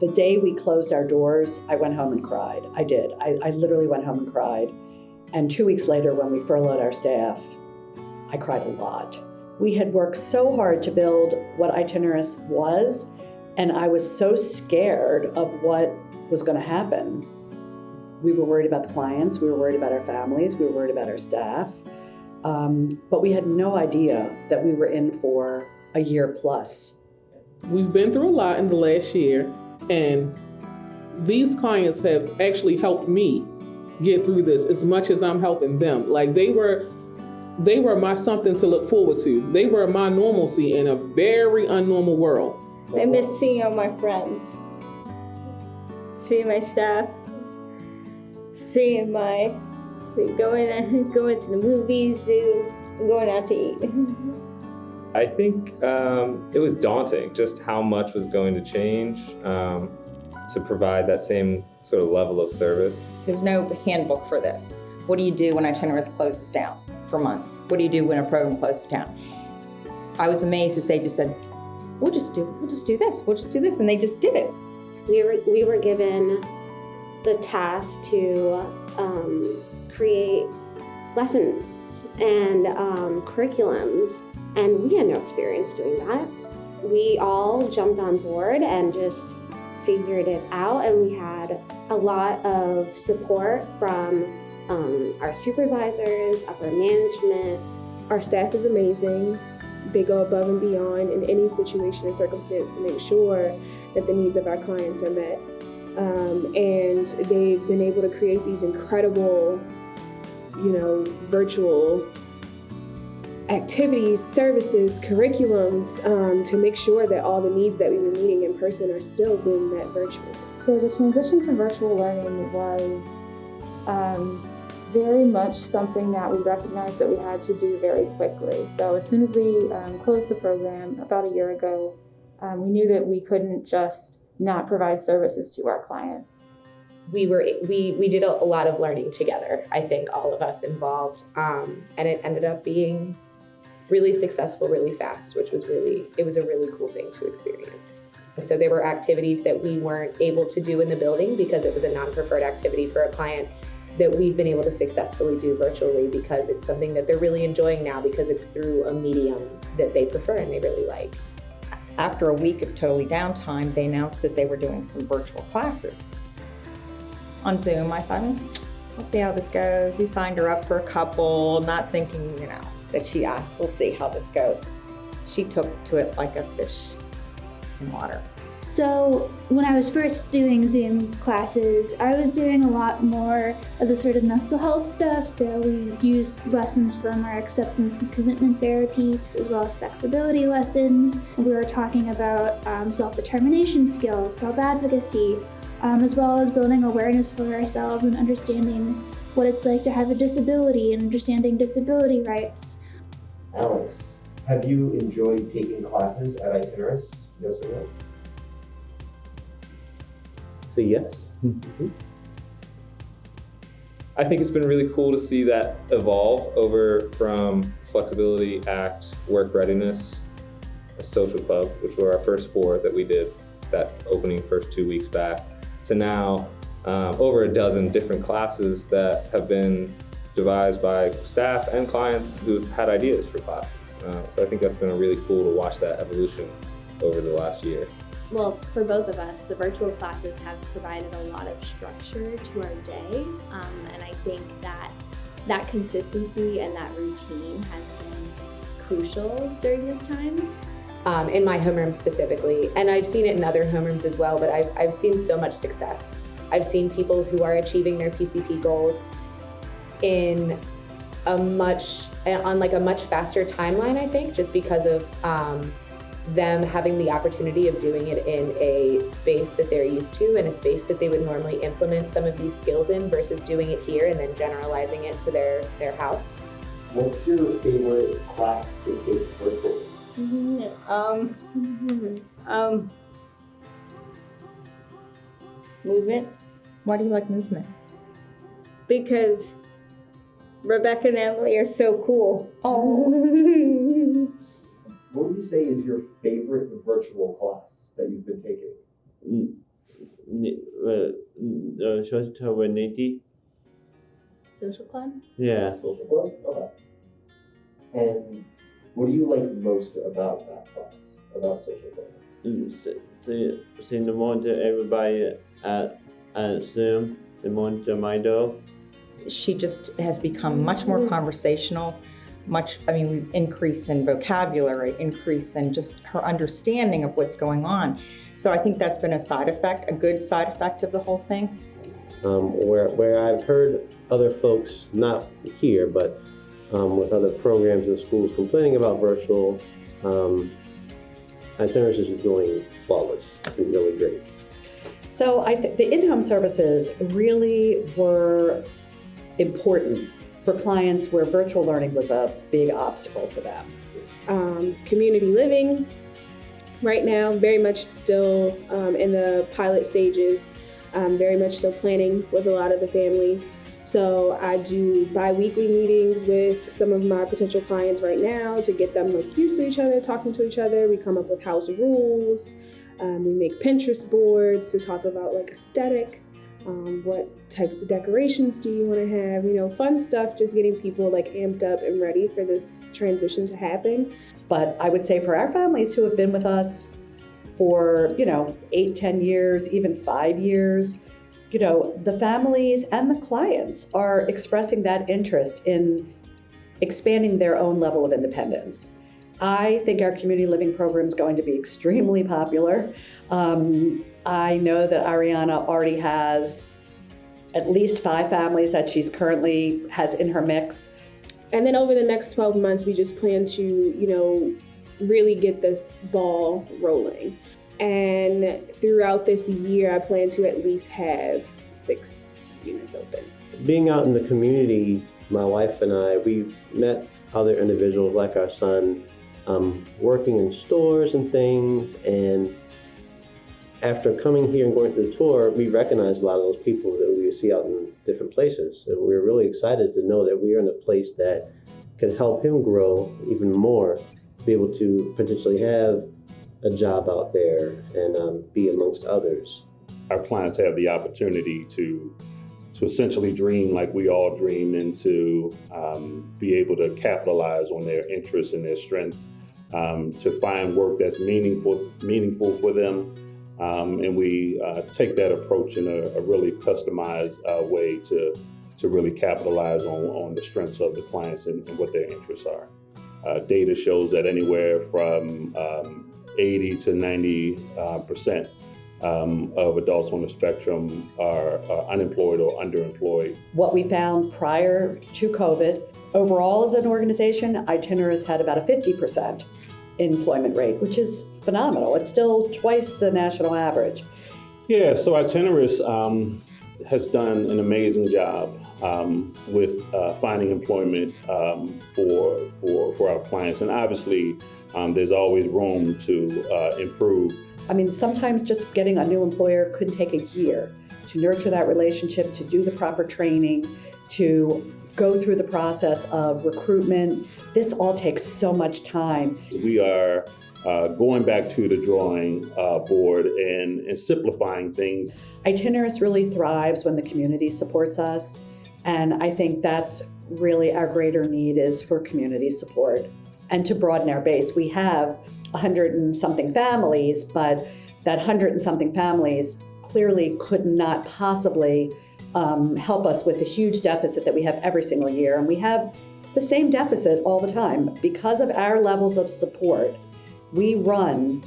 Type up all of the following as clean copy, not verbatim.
The day we closed our doors, I went home and cried. I did. I literally went home and cried. And 2 weeks later, when we furloughed our staff, I cried a lot. We had worked so hard to build what Itineris was, and I was so scared of what was going to happen. We were worried about the clients, we were worried about our families, we were worried about our staff, but we had no idea that we were in for a year plus. We've been through a lot in the last year, and these clients have actually helped me get through this as much as I'm helping them. Like they were my something to look forward to. They were my normalcy in a very unnormal world. I miss seeing all my friends, seeing my staff, seeing going to the movies, going out to eat. I think it was daunting just how much was going to change to provide that same sort of level of service. There's no handbook for this. What do you do when Itineris closes down for months? What do you do when a program closes down? I was amazed that they just said, we'll just do this, and they just did it. We were given the task to create lessons and curriculums, and we had no experience doing that. We all jumped on board and just figured it out, and we had a lot of support from our supervisors, upper management. Our staff is amazing. They go above and beyond in any situation and circumstance to make sure that the needs of our clients are met. And they've been able to create these incredible, virtual activities, services, curriculums to make sure that all the needs that we were meeting in person are still being met virtually. So the transition to virtual learning was very much something that we recognized that we had to do very quickly. So as soon as we closed the program about a year ago, we knew that we couldn't just not provide services to our clients. We did a lot of learning together, I think, all of us involved, and it ended up being really successful really fast, which was it was a really cool thing to experience. So there were activities that we weren't able to do in the building because it was a non-preferred activity for a client that we've been able to successfully do virtually because it's something that they're really enjoying now because it's through a medium that they prefer and they really like. After a week of totally downtime, they announced that they were doing some virtual classes on Zoom. I thought, we'll see how this goes. We signed her up for a couple, not thinking, that we'll see how this goes. She took to it like a fish in water. So when I was first doing Zoom classes, I was doing a lot more of the sort of mental health stuff. So we used lessons from our acceptance and commitment therapy, as well as flexibility lessons. We were talking about self-determination skills, self-advocacy, as well as building awareness for ourselves and understanding what it's like to have a disability and understanding disability rights. Alex, have you enjoyed taking classes at Itineris? Yes or no? Say yes. Mm-hmm. I think it's been really cool to see that evolve over from Flexibility, ACT, Work Readiness, a social club, which were our first 4 that we did that opening first 2 weeks back, to now over a dozen different classes that have been devised by staff and clients who've had ideas for classes. So I think that's been really cool to watch that evolution over the last year. Well, for both of us, the virtual classes have provided a lot of structure to our day, and I think that consistency and that routine has been crucial during this time. In my homeroom specifically, and I've seen it in other homerooms as well, but I've seen so much success. I've seen people who are achieving their PCP goals on a much faster timeline, I think, just because of them having the opportunity of doing it in a space that they're used to and a space that they would normally implement some of these skills in versus doing it here and then generalizing it to their house. What's your favorite class to take virtually? Movement. Why do you like movement? Because Rebecca and Emily are so cool. Oh. What would you say is your favorite virtual class that you've been taking? social Social club? Yeah. Social club? Okay. And what do you like most about that class, about social club? Seeing the monitor everybody at Zoom, the monitor my door. She just has become much more conversational, increase in vocabulary, increase in just her understanding of what's going on. So I think that's been a side effect, a good side effect of the whole thing. Where I've heard other folks, not here, but with other programs and schools complaining about virtual, Itineris is doing flawless, really great. So I think the in-home services really were important for clients where virtual learning was a big obstacle for them. Community living, right now, very much still in the pilot stages, very much still planning with a lot of the families. So I do bi-weekly meetings with some of my potential clients right now to get them used to each other, talking to each other. We come up with house rules. We make Pinterest boards to talk about aesthetic. What types of decorations do you want to have? Fun stuff, just getting people amped up and ready for this transition to happen. But I would say for our families who have been with us for, 8, 10 years, even 5 years, the families and the clients are expressing that interest in expanding their own level of independence. I think our community living program is going to be extremely popular. I know that Ariana already has at least 5 families that she's currently has in her mix. And then over the next 12 months, we just plan to, really get this ball rolling. And throughout this year, I plan to at least have 6 units open. Being out in the community, my wife and I, we've met other individuals like our son, working in stores and things. And after coming here and going through the tour, we recognize a lot of those people that we see out in different places. So we're really excited to know that we are in a place that can help him grow even more, be able to potentially have a job out there and be amongst others. Our clients have the opportunity to essentially dream like we all dream, and to be able to capitalize on their interests and their strengths, to find work that's meaningful for them. And we take that approach in a really customized way to really capitalize on the strengths of the clients and what their interests are. Data shows that anywhere from 80 to 90% of adults on the spectrum are unemployed or underemployed. What we found prior to COVID, overall as an organization, Itineris had about a 50% employment rate, which is phenomenal. It's still twice the national average. Yeah, so Itineris has done an amazing job with finding employment for our clients, and obviously there's always room to improve. I mean, sometimes just getting a new employer could take a year to nurture that relationship, to do the proper training, to go through the process of recruitment. This all takes so much time. We are going back to the drawing board and simplifying things. Itineris really thrives when the community supports us, and I think that's really our greater need is for community support and to broaden our base. We have 100 and something families, but that 100 and something families clearly could not possibly help us with the huge deficit that we have every single year. And we have the same deficit all the time. Because of our levels of support, we run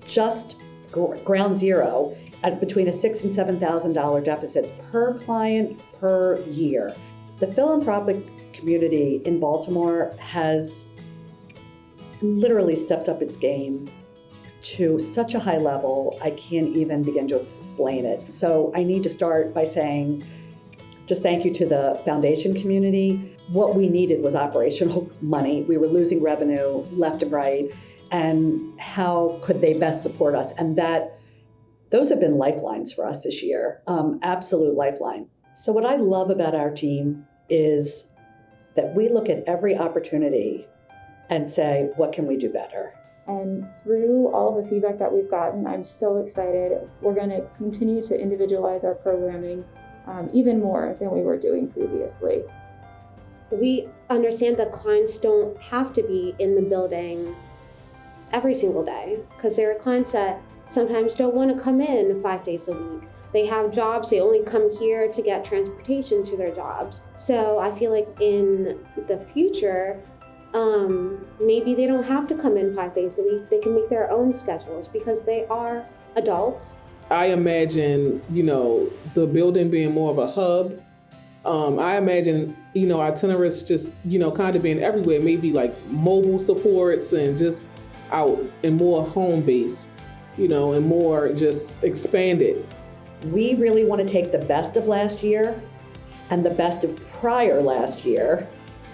just ground zero at between a $6,000 and $7,000 deficit per client per year. The philanthropic community in Baltimore has literally stepped up its game to such a high level, I can't even begin to explain it. So I need to start by saying just thank you to the foundation community. What we needed was operational money. We were losing revenue left and right, and how could they best support us? And those have been lifelines for us this year, absolute lifeline. So what I love about our team is that we look at every opportunity and say, what can we do better? And through all of the feedback that we've gotten, I'm so excited. We're going to continue to individualize our programming even more than we were doing previously. We understand that clients don't have to be in the building every single day, because there are clients that sometimes don't want to come in 5 days a week. They have jobs, they only come here to get transportation to their jobs. So I feel like in the future, maybe they don't have to come in 5 days a week. They can make their own schedules because they are adults. I imagine, the building being more of a hub. I imagine, Itineris just, kind of being everywhere, maybe like mobile supports and just out and more home base, and more just expanded. We really want to take the best of last year and the best of prior last year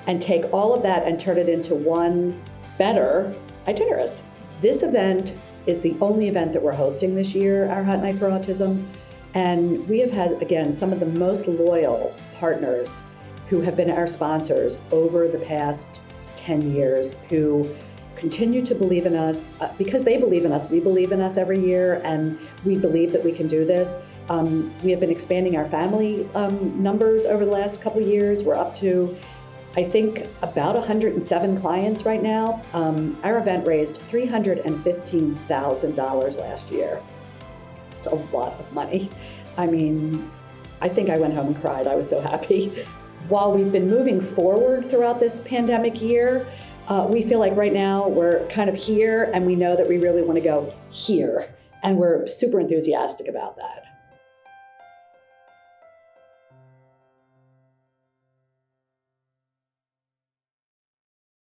and take all of that and turn it into one better Itineris. This event is the only event that we're hosting this year, our Hot Night for Autism. And we have had, again, some of the most loyal partners who have been our sponsors over the past 10 years, who continue to believe in us because they believe in us. We believe in us every year, and we believe that we can do this. We have been expanding our family numbers over the last couple of years. We're up to, I think, about 107 clients right now. Our event raised $315,000 last year. It's a lot of money. I mean, I think I went home and cried. I was so happy. While we've been moving forward throughout this pandemic year, we feel like right now we're kind of here, and we know that we really want to go here, and we're super enthusiastic about that.